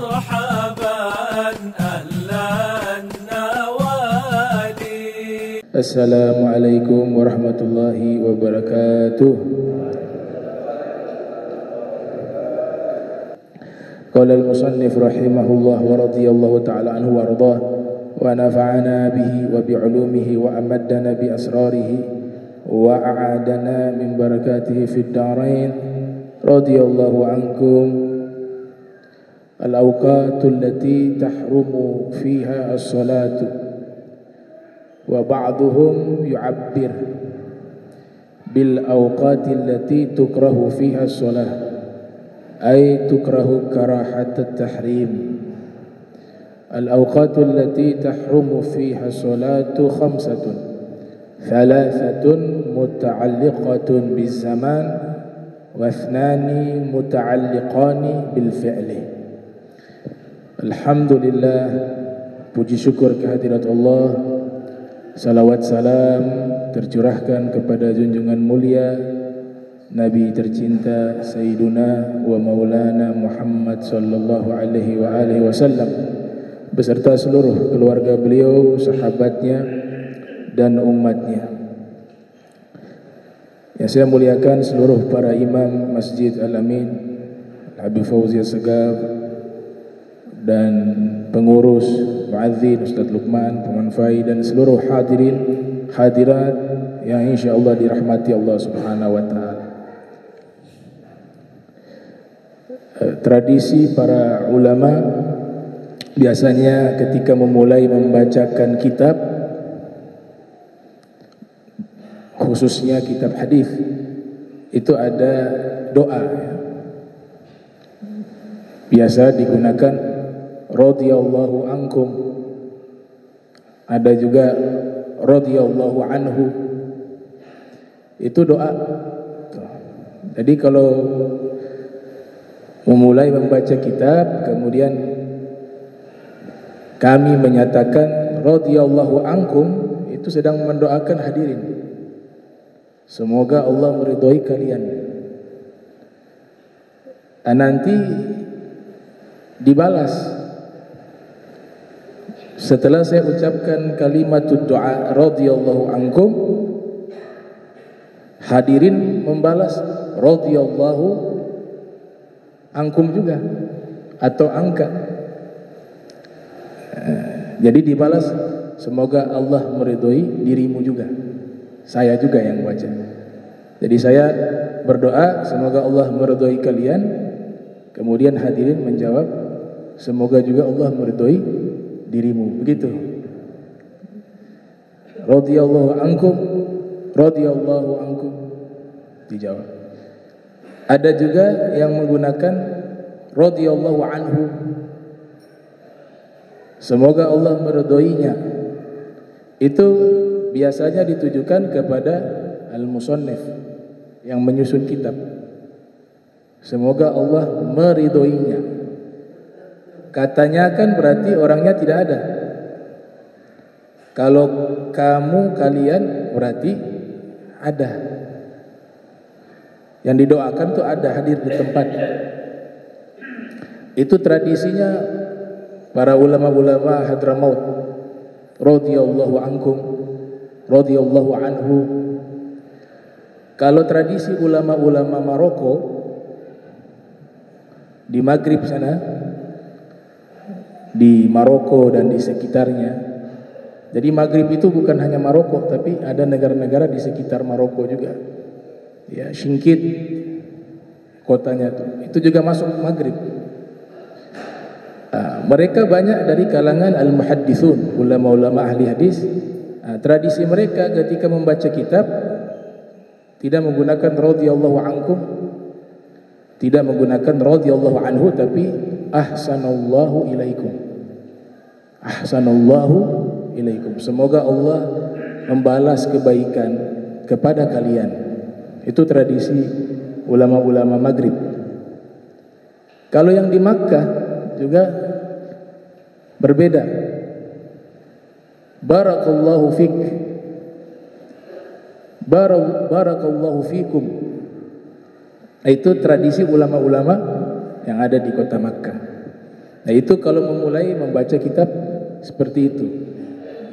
مرحبا أهلا النوادي. السلام عليكم ورحمة الله وبركاته. قال المصنف رحمه الله ورضي الله تعالى عنه وارضاه ونفعنا به وبعلومه وأمدنا بأسراره وأعادنا من بركاته في الدارين. رضي الله عنكم. الأوقات التي تحرم فيها الصلاة، وبعضهم يعبر بالأوقات التي تكره فيها الصلاة، أي تكره كراهة التحريم. الأوقات التي تحرم فيها الصلاة 5: 3 متعلقة بالزمان، و2 متعلقان بالفعل. Alhamdulillah, puji syukur kehadirat Allah, salawat salam tercurahkan kepada junjungan mulia Nabi tercinta Sayyiduna wa Maulana Muhammad sallallahu alaihi wa alihi wasallam beserta seluruh keluarga beliau, sahabatnya dan umatnya. Yang saya muliakan seluruh para imam Masjid Al-Amin, Habib Fauzi Assegaf, dan pengurus, muadzin Ustaz Luqman, pemanfai, dan seluruh hadirin hadirat yang insyaallah dirahmati Allah Subhanahu wa taala. Tradisi para ulama biasanya ketika memulai membacakan kitab, khususnya kitab hadis, itu ada doa. Biasa digunakan radhiyallahu ankum, ada juga radhiyallahu anhu. Itu doa. Jadi kalau memulai membaca kitab, kemudian kami menyatakan radhiyallahu ankum, itu sedang mendoakan hadirin, semoga Allah meridhai kalian. Nanti dibalas setelah saya ucapkan kalimatud doa radhiyallahu ankum, hadirin membalas radhiyallahu ankum juga atau angka. Jadi dibalas semoga Allah meridhoi dirimu juga, saya juga yang baca. Jadi saya berdoa semoga Allah meridhoi kalian, kemudian hadirin menjawab semoga juga Allah meridhoi dirimu. Begitu. Radhiyallahu ankum, radhiyallahu ankum, dijawab. Ada juga yang menggunakan radhiyallahu anhu, semoga Allah meridhoinya. Itu biasanya ditujukan kepada al-musannif yang menyusun kitab, semoga Allah meridhoinya. Katanya kan berarti orangnya tidak ada. Kalau kamu, kalian, berarti ada. Yang didoakan tuh ada, hadir di tempat. Itu tradisinya para ulama-ulama Hadramaut, radhiyallahu ankum, radhiyallahu anhu. Kalau tradisi ulama-ulama Maroko di Maghrib sana, di Maroko dan di sekitarnya. Jadi Maghrib itu bukan hanya Maroko, tapi ada negara-negara di sekitar Maroko juga. Ya, Singkit kotanya itu juga masuk Maghrib. Mereka banyak dari kalangan al-muhaddithun, ulama-ulama ahli hadis. Tradisi mereka ketika membaca kitab tidak menggunakan radhiyallahu ankum, tidak menggunakan radhiyallahu anhu, tapi ahsanallahu ilaikum. Ahsanallahu ilaikum, semoga Allah membalas kebaikan kepada kalian. Itu tradisi ulama-ulama Maghrib. Kalau yang di Makkah juga berbeda. Barakallahu fik, barakallahu fikum. Itu tradisi ulama-ulama yang ada di kota Makkah. Nah itu kalau memulai membaca kitab seperti itu,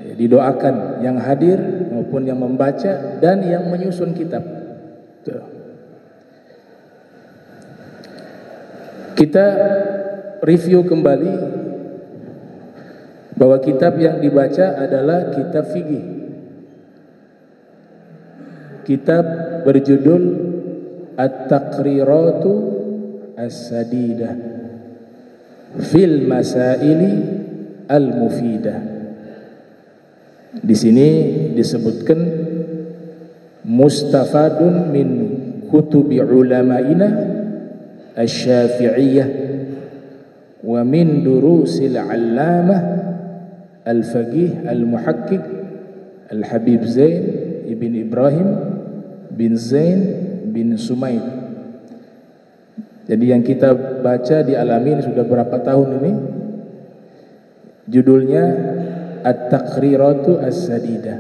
ya, didoakan yang hadir maupun yang membaca dan yang menyusun kitab. Tuh. Kita review kembali bahwa kitab yang dibaca adalah kitab fikih. Kitab berjudul At-Taqriratu As-Sadidah fil Masaili Al-Mufidah. Di sini disebutkan mustafadun min kutubi ulama'ina asy-Syafi'iyah wa min durusil 'allamah al-faqih al-muhaqqiq Al-Habib Zain ibn Ibrahim bin Zain bin Sumaid. Jadi yang kita baca di Alamin sudah berapa tahun ini? Judulnya At-Taqriratu As-Sadidah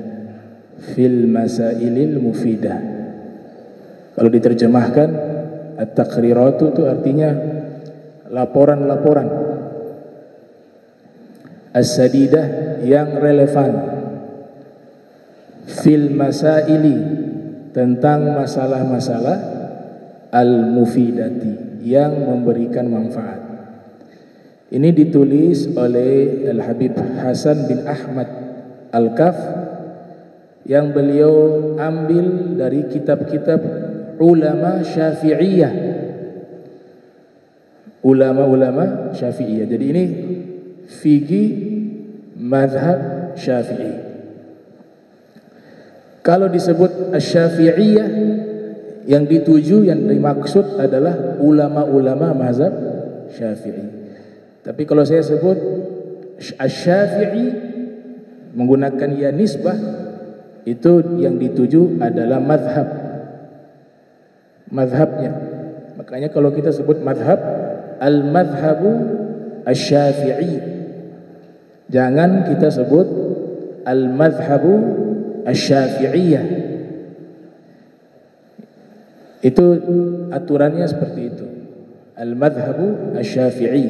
fil Masailil Mufidah. Kalau diterjemahkan At-Taqriratu itu artinya laporan-laporan, As-Sadidah yang relevan, fil Masaili tentang masalah-masalah, Al-Mufidati yang memberikan manfaat. Ini ditulis oleh Al-Habib Hasan bin Ahmad Al-Kaf yang beliau ambil dari kitab-kitab ulama Syafi'iyah. Ulama-ulama Syafi'iyah. Jadi ini fikih mazhab Syafi'i. Kalau disebut Asy-Syafi'iyah, yang dituju, yang dimaksud adalah ulama-ulama mazhab Syafi'i. Tapi kalau saya sebut Asy-Syafi'i menggunakan ya nisbah, itu yang dituju adalah mazhabnya. Makanya kalau kita sebut mazhab, al-mazhabu asy-Syafi'i, jangan kita sebut al-mazhabu asy-Syafi'iyah. Itu aturannya seperti itu, al-mazhabu asy-Syafi'i,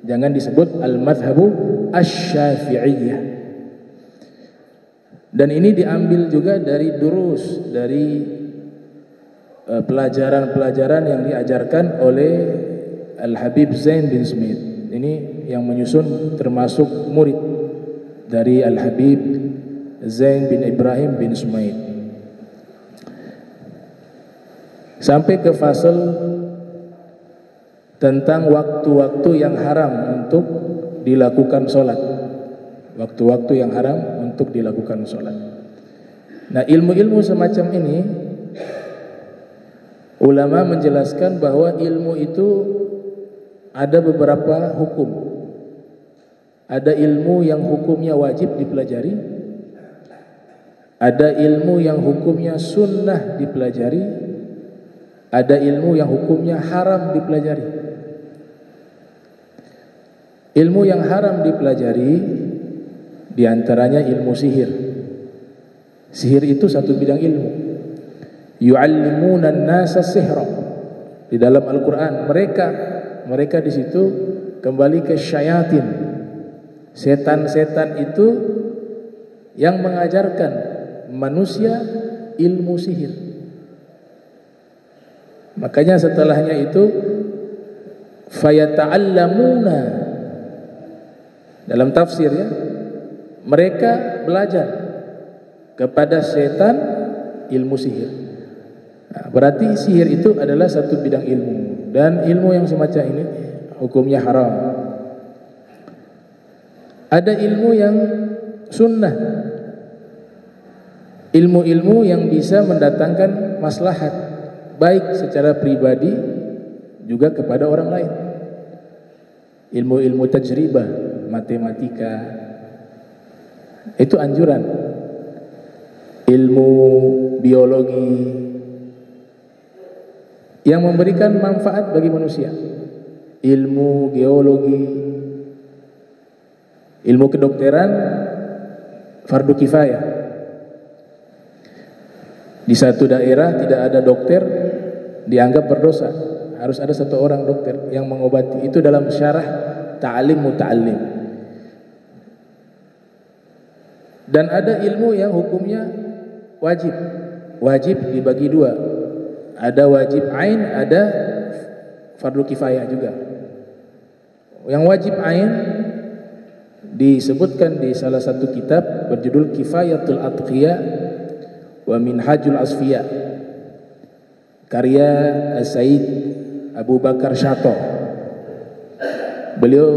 jangan disebut al-mazhabu asy-Syafi'iyah. Dan ini diambil juga dari durus, dari pelajaran-pelajaran yang diajarkan oleh Al-Habib Zain bin Sumaid. Ini yang menyusun termasuk murid dari Al-Habib Zain bin Ibrahim bin Sumaid. Sampai ke fasal tentang waktu-waktu yang haram untuk dilakukan sholat. Waktu-waktu yang haram untuk dilakukan sholat. Nah, ilmu-ilmu semacam ini, ulama menjelaskan bahwa ilmu itu ada beberapa hukum. Ada ilmu yang hukumnya wajib dipelajari, ada ilmu yang hukumnya sunnah dipelajari, ada ilmu yang hukumnya haram dipelajari. Ilmu yang haram dipelajari diantaranya ilmu sihir. Sihir itu satu bidang ilmu. Yu'allimuna an-nasa sihra. Di dalam Al-Quran mereka di situ kembali ke syayatin. Setan-setan itu yang mengajarkan manusia ilmu sihir. Makanya setelahnya itu fayata'allamuna, dalam tafsir ya, mereka belajar kepada setan ilmu sihir. Nah, berarti sihir itu adalah satu bidang ilmu, dan ilmu yang semacam ini hukumnya haram. Ada ilmu yang sunnah, ilmu-ilmu yang bisa mendatangkan maslahat, baik secara pribadi juga kepada orang lain. Ilmu-ilmu tajribah, matematika, itu anjuran. Ilmu biologi yang memberikan manfaat bagi manusia, ilmu geologi, ilmu kedokteran fardu kifayah. Di satu daerah tidak ada dokter, dianggap berdosa, harus ada satu orang dokter yang mengobati. Itu dalam syarah ta'alim muta'allim. Dan ada ilmu yang hukumnya wajib. Wajib dibagi dua. Ada wajib ain, ada fardu kifayah juga. Yang wajib ain disebutkan di salah satu kitab berjudul Kifayatul Atqiya wa Minhajul Asfiya, karya Said Abu Bakar Syato. Beliau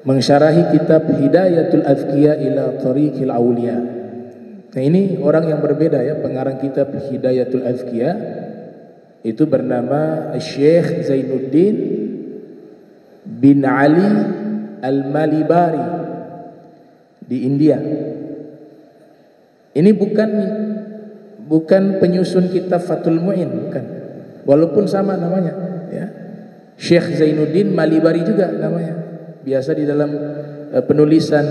mensyarahi kitab Hidayatul Azkiya ila Tariqil Auliya. Nah, ini orang yang berbeda ya, pengarang kitab Hidayatul Azkiya itu bernama Syekh Zainuddin bin Ali Al-Malibari di India. Ini bukan penyusun kitab Fathul Mu'in, bukan. Walaupun sama namanya ya. Syekh Zainuddin Malibari juga namanya. Biasa di dalam penulisan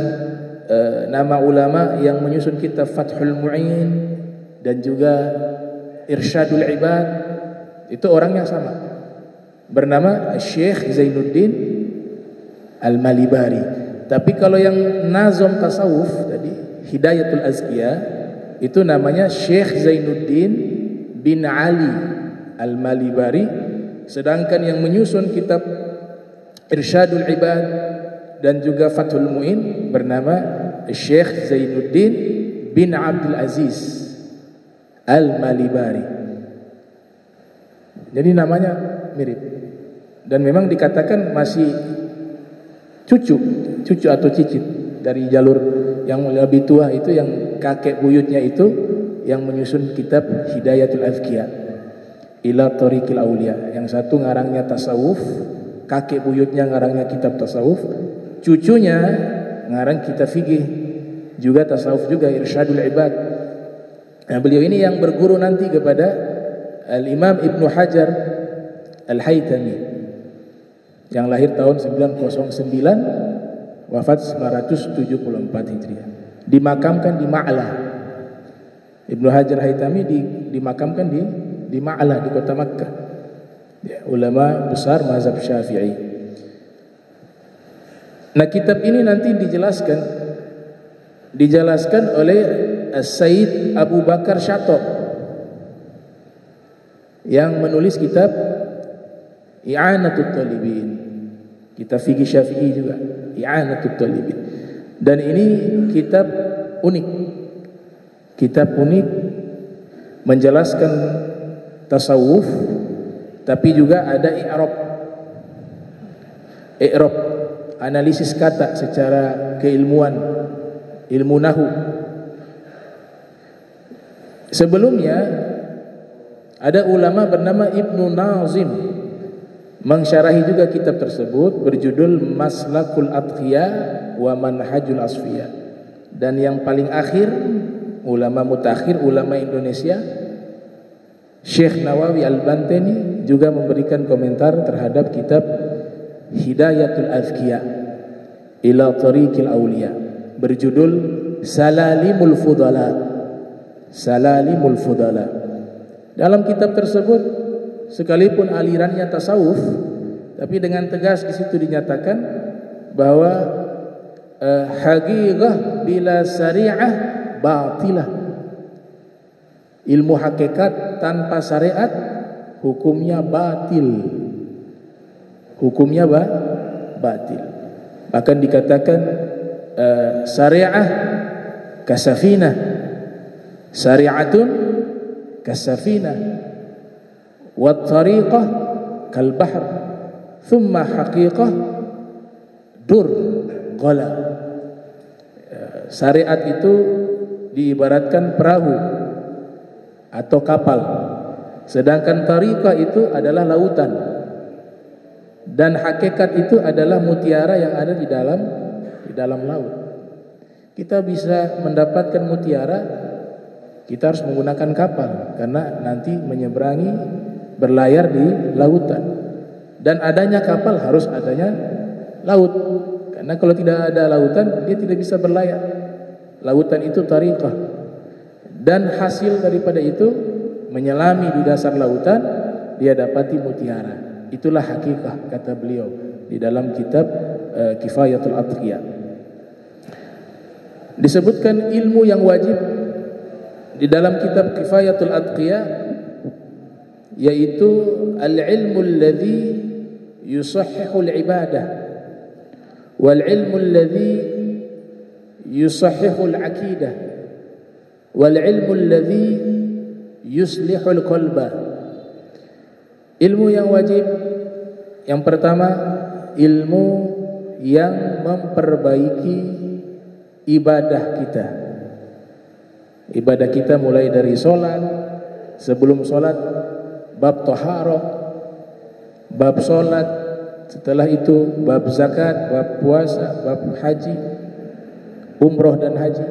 nama ulama yang menyusun kitab Fathul Mu'in dan juga Irsyadul Ibad itu orang yang sama, bernama Syekh Zainuddin Al-Malibari. Tapi kalau yang nazom tasawuf tadi Hidayatul Azkiya itu namanya Syekh Zainuddin bin Ali Al-Malibari. Sedangkan yang menyusun kitab Irsyadul Ibad dan juga Fathul Mu'in bernama Syekh Zainuddin bin Abdul Aziz Al-Malibari. Jadi namanya mirip. Dan memang dikatakan masih cucu atau cicit dari jalur yang lebih tua, itu yang kakek buyutnya itu yang menyusun kitab Hidayatul Azkiya ila Tariqil Auliya. Yang satu ngarangnya tasawuf, kakek buyutnya ngarangnya kitab tasawuf, cucunya ngarang kitab fikih juga tasawuf juga, Irsyadul Ibad. Nah, beliau ini yang berguru nanti kepada Al-Imam Ibnu Hajar Al-Haytami yang lahir tahun 909 wafat 974 Hijriah, dimakamkan di Ma'lah. Ibnu Hajar Haytami dimakamkan di Ma'lah di kota Makkah ya, ulama besar mazhab Syafi'i. Nah, kitab ini nanti dijelaskan oleh Said Abu Bakar Syato yang menulis kitab I'anatul Talibin, kitab fikih Syafi'i juga, I'anatul Talibin. Dan ini kitab unik menjelaskan tasawuf, tapi juga ada i'rab, analisis kata secara keilmuan, ilmu nahu. Sebelumnya ada ulama bernama Ibnu Nazim mensyarahi juga kitab tersebut berjudul Maslakul Atqiya wa Manhajul Asfiya. Dan yang paling akhir, ulama mutakhir, ulama Indonesia, Syekh Nawawi Al-Bantani juga memberikan komentar terhadap kitab Hidayatul Azkiya ila Tariqil Auliya berjudul Salalimul Fudala. Salalimul Fudala. Dalam kitab tersebut sekalipun alirannya tasawuf, tapi dengan tegas di situ dinyatakan bahwa haqiqah bila syariah batilah. Ilmu hakikat tanpa syariat hukumnya batil. Hukumnya batil. Bahkan dikatakan syariah kasafinah, syariatun kasafinah, wa tariqah kal bahr, thumma haqiqah dur qala. Syariat itu diibaratkan perahu atau kapal, sedangkan tariqah itu adalah lautan, dan hakikat itu adalah mutiara yang ada di dalam laut. Kita bisa mendapatkan mutiara, kita harus menggunakan kapal karena nanti menyeberangi, berlayar di lautan. Dan adanya kapal harus adanya laut, karena kalau tidak ada lautan dia tidak bisa berlayar. Lautan itu tariqah, dan hasil daripada itu menyelami di dasar lautan dia dapati mutiara. Itulah hakikah, kata beliau. di dalam kitab Kifayatul Atqiya. Disebutkan ilmu yang wajib di dalam kitab Kifayatul Atqiya, yaitu al-ilmu alladhi yusahhihu al-ibadah wal ilmu alladhi yusahhihu al-aqidah wal ilmu alladhi yuslihu al-qalba. Ilmu yang wajib yang pertama, ilmu yang memperbaiki ibadah kita. Ibadah kita mulai dari solat, sebelum solat bab taharah, bab solat, setelah itu bab zakat, bab puasa, bab haji, umroh dan haji,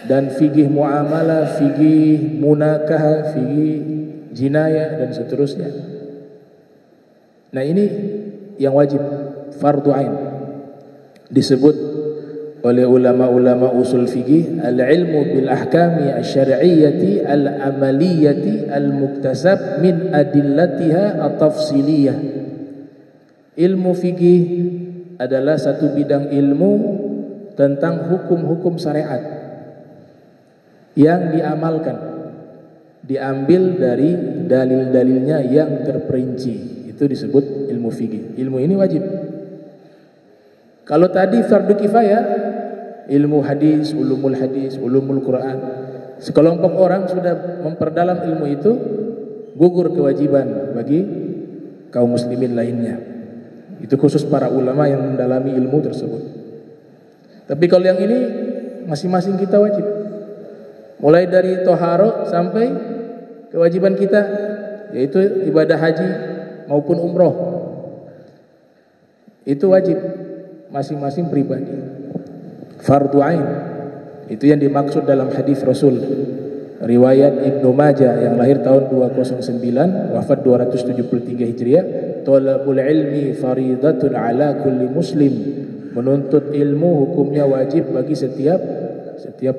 dan fikih muamalah, fikih munakahah, fikih jinayah dan seterusnya. Nah, ini yang wajib, fardu ain. Disebut oleh ulama-ulama usul fikih al-ilmu bil ahkami asy-syar'iyyati al-amaliyati al-muktasab min adillatiha at-tafsiliyah. Ilmu fikih adalah satu bidang ilmu tentang hukum-hukum syariat yang diamalkan, diambil dari dalil-dalilnya yang terperinci. Itu disebut ilmu fikih. Ilmu ini wajib. Kalau tadi fardu kifayah, ilmu hadis, ulumul Quran, sekelompok orang sudah memperdalam ilmu itu, gugur kewajiban bagi kaum muslimin lainnya. Itu khusus para ulama yang mendalami ilmu tersebut. Tapi kalau yang ini masing-masing kita wajib. Mulai dari toharo sampai kewajiban kita, yaitu ibadah haji maupun umroh, itu wajib masing-masing pribadi, fardu ain. Itu yang dimaksud dalam hadis Rasul riwayat Ibnu Majah yang lahir tahun 209 wafat 273 Hijriah, talabul ilmi faridatun ala kulli muslim, menuntut ilmu hukumnya wajib bagi setiap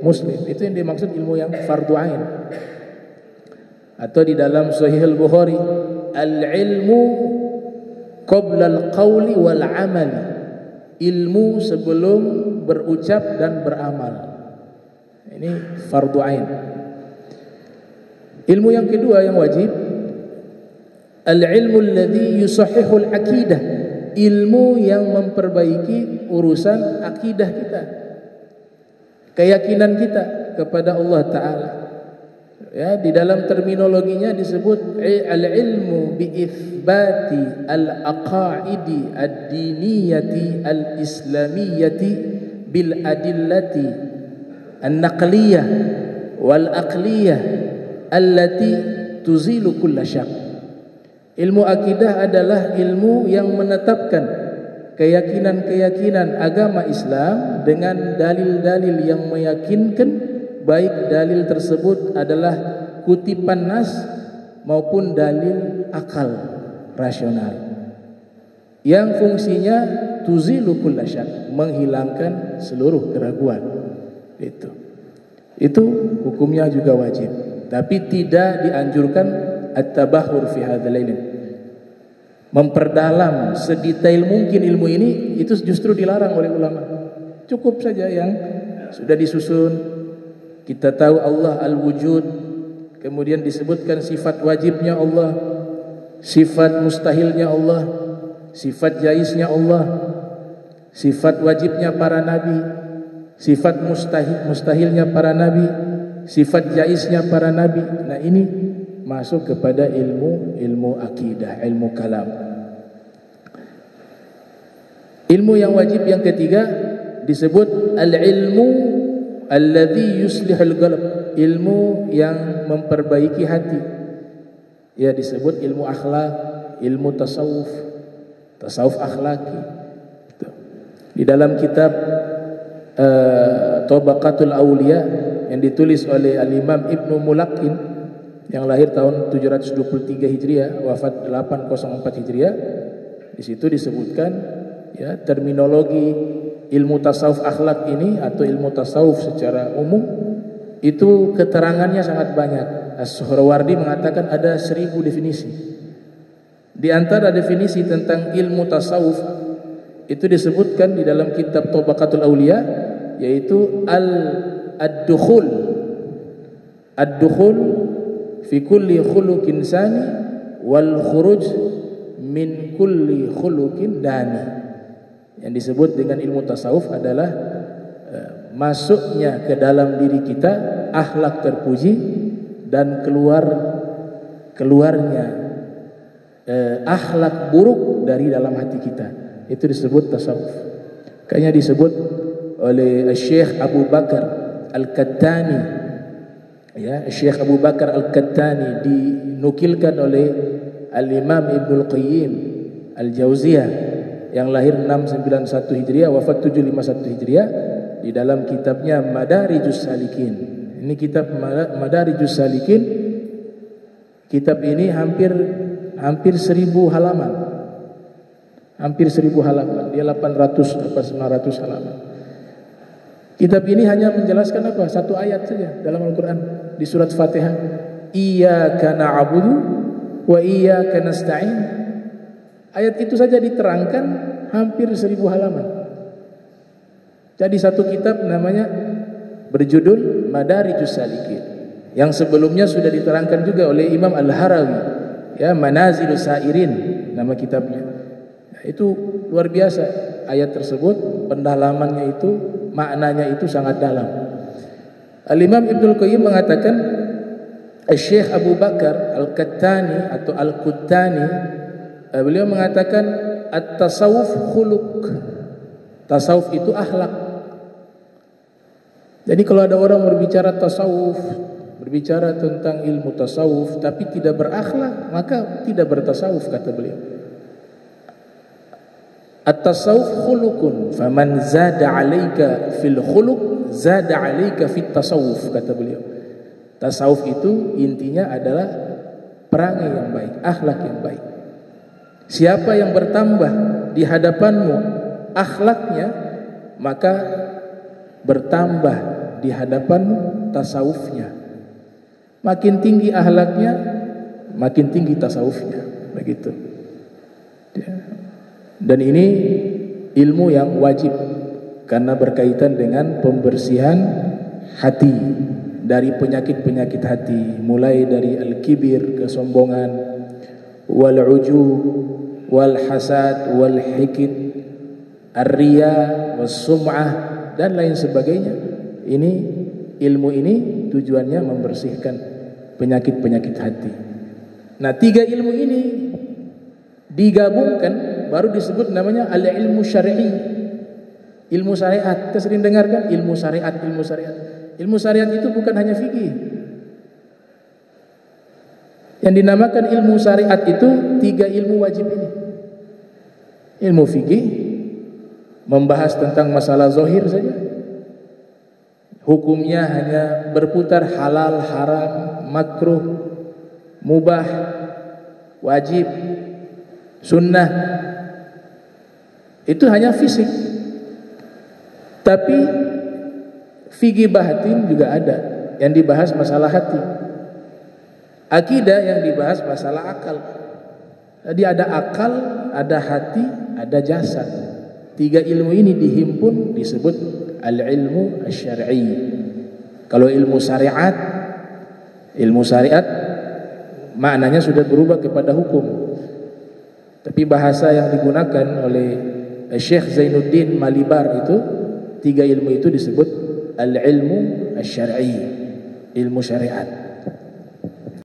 muslim. Itu yang dimaksud ilmu yang fardu ain. Atau di dalam Sahih Al-Bukhari, al-ilmu qabla al-qawli wal amali, ilmu sebelum berucap dan beramal. Ini fardu ain. Ilmu yang kedua yang wajib, al-ilmu alladhi yusahhihu al-aqidah, ilmu yang memperbaiki urusan akidah kita, keyakinan kita kepada Allah Ta'ala. Ya, di dalam terminologinya disebut al-ilmu bi itsbati al-aqaidi ad-diniyati al-islamiyati bil adillati an-naqliyah wal aqliyah allati tuzilu kulla syak. Ilmu akidah adalah ilmu yang menetapkan keyakinan-keyakinan agama Islam dengan dalil-dalil yang meyakinkan, baik dalil tersebut adalah kutipan nas maupun dalil akal rasional, yang fungsinya tuzilu kulla syak, menghilangkan seluruh keraguan. Itu hukumnya juga wajib, tapi tidak dianjurkan at-tabahur fi hadzal ilm, memperdalam sedetail mungkin ilmu ini. Itu justru dilarang oleh ulama. Cukup saja yang sudah disusun. Kita tahu Allah al-wujud, kemudian disebutkan sifat wajibnya Allah, sifat mustahilnya Allah, sifat jaiznya Allah, sifat wajibnya para nabi, sifat mustahilnya para nabi, sifat jaiznya para nabi. Nah, ini masuk kepada ilmu akidah, ilmu kalam. Ilmu yang wajib yang ketiga disebut al-ilmu alladhi yuslihul qalb, ilmu yang memperbaiki hati. Ya, disebut ilmu akhlak, ilmu tasawuf akhlaki. Di dalam kitab Tabaqatul Auliya yang ditulis oleh Al-Imam Ibnu Mulaqqin yang lahir tahun 723 Hijriah, wafat 804 Hijriah, di situ disebutkan ya terminologi ilmu tasawuf akhlak ini atau ilmu tasawuf secara umum itu keterangannya sangat banyak. As-Suhrawardi mengatakan ada 1000 definisi. Di antara definisi tentang ilmu tasawuf itu disebutkan di dalam kitab Tabaqatul Auliya, yaitu ad-dukhul fi kulli khuluqin sani wal khuruj min kulli khuluqin dani. Yang disebut dengan ilmu tasawuf adalah masuknya ke dalam diri kita akhlak terpuji dan keluarnya akhlak buruk dari dalam hati kita. Itu disebut tasawuf. Kayaknya disebut oleh Syekh Abu Bakar Al-Kattani, ya, Syekh Abu Bakar Al-Kattani, dinukilkan oleh Al-Imam Ibnul Qayyim Al-Jauziyah yang lahir 691 Hijriah, wafat 751 Hijriah, di dalam kitabnya Madarijus Salikin. Ini kitab Madarijus Salikin. Kitab ini hampir 1000 halaman. Hampir 1000 halaman. Dia 800 atau 900 halaman. Kitab ini hanya menjelaskan apa? Satu ayat saja dalam Al-Quran di surat Fatihah. Iyyaka na'budu wa iyyaka nasta'in. Ayat itu saja diterangkan hampir 1000 halaman. Jadi satu kitab namanya berjudul Madarijus Salikin, yang sebelumnya sudah diterangkan juga oleh Imam Al-Harawi, ya, Manazilus Sairin nama kitabnya. Nah, itu luar biasa ayat tersebut, pendalamannya itu, maknanya itu sangat dalam. Al-Imam Ibnul Qayyim mengatakan, Syekh Abu Bakar Al-Kattani atau Al-Kuttani, beliau mengatakan at-tasawuf khuluq. Tasawuf itu akhlak. Jadi kalau ada orang berbicara tasawuf, berbicara tentang ilmu tasawuf tapi tidak berakhlak, maka tidak bertasawuf, kata beliau. At-tasawuf khuluqun, faman zada 'alaika fil khuluq zada 'alaika fit tasawuf, kata beliau. Tasawuf itu intinya adalah perangai yang baik, akhlak yang baik. Siapa yang bertambah di hadapanmu akhlaknya, maka bertambah di hadapanmu tasawufnya. Makin tinggi akhlaknya, makin tinggi tasawufnya, begitu. Dan ini ilmu yang wajib karena berkaitan dengan pembersihan hati dari penyakit-penyakit hati, mulai dari al-kibir, kesombongan, wal-ujub, wal-hasad, wal-hikid, ar-riya, was-sum'ah, dan lain sebagainya. Ini ilmu ini tujuannya membersihkan penyakit-penyakit hati. Nah, 3 ilmu ini digabungkan baru disebut namanya al-ilmu syar'i. Ilmu syariat. Kita sering dengarkan ilmu syariat, ilmu syariat. Ilmu syariat itu bukan hanya fikih. Yang dinamakan ilmu syariat itu 3 ilmu wajib ini. Ilmu fikih membahas tentang masalah zahir saja. Hukumnya hanya berputar halal, haram, makruh, mubah, wajib, sunnah. Itu hanya fisik. Tapi fikih batin juga ada yang dibahas masalah hati. Akidah yang dibahas masalah akal. Jadi ada akal, ada hati, ada jasad. 3 ilmu ini dihimpun disebut al-ilmu asy-syar'i. Kalau ilmu syariat maknanya sudah berubah kepada hukum. Tapi bahasa yang digunakan oleh Syekh Zainuddin Malibar itu, 3 ilmu itu disebut al-ilmu asy-syar'i, ilmu syariat.